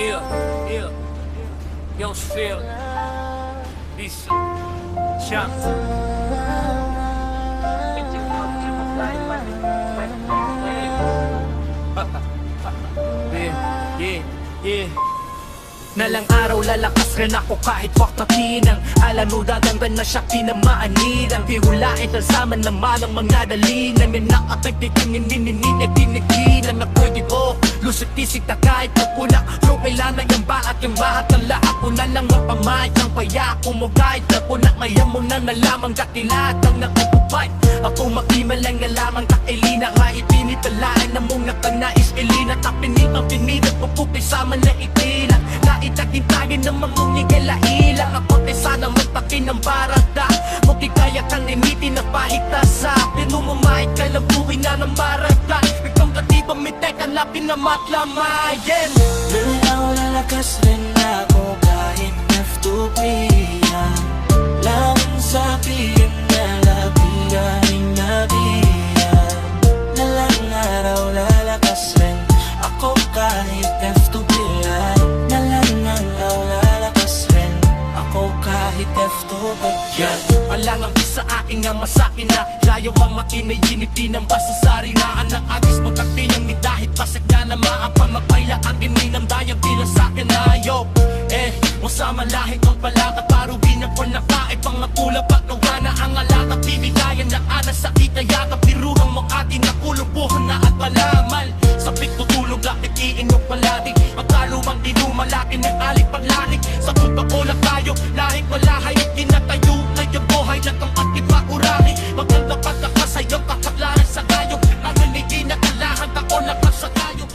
Yeah, Young Phil, Lisa, Chuck. Yeah. Nalang araw lalakas rin ako kahit waktakin ang alano dadanggan na siya pinamaanilang Pihulain talsaman naman ang mga dalingan May nakapagtitingin nininig-tiniginan na pwede ko Lusik-tisik na kahit magpulak Yung kailangan yung baat ng lahat ko na lang mapamayat Ang payako mo kahit na punak Maya mo na nalamang katilahat ang nakatupay Ako makimalang na lamang kailina Kahit pinitalaan na mong nakanais ilina Tapinig ang pinilat pupupay sa na itila Itagintagin ng mamunging kailaila Ako tayo sana magpakin ng barada Muki kaya kang nimitin na pahitasa Pinumumahit ka lang buhay na ng barada Ikaw katiba may teka lapin na matlamayin Lalaw lalakas rin ako kahit F2P yan Langin sa piyan na labiyaring nabiyan Nalang araw lalakas rin ako kahit F2P yan yan, alang ang isa aking nga masakin na Layo ang makinay, ginipin ang basasari na Anak agis magkaktinang ni dahit pasag na na maapang magpayla Ang gininang dayang bilang sakin na ayaw Masama lahit ang palaka Parugin ang panakaip ang matulap At nawa na ang alata Bibigayan na anas sa itayaka Piruhang mo atin na kulumpuhan na at malamal Sabik tutulog lakit iinog palati Magkalumang inumalaki ng alik paglanik Sa tuba ko lang tayo Lahing walahay at kinatayo Ngayon buhay na kang ating maurami Maganda pagkakasayo Kakatlaran sa gayo Nanginigin na kalahan Ako na sa gayo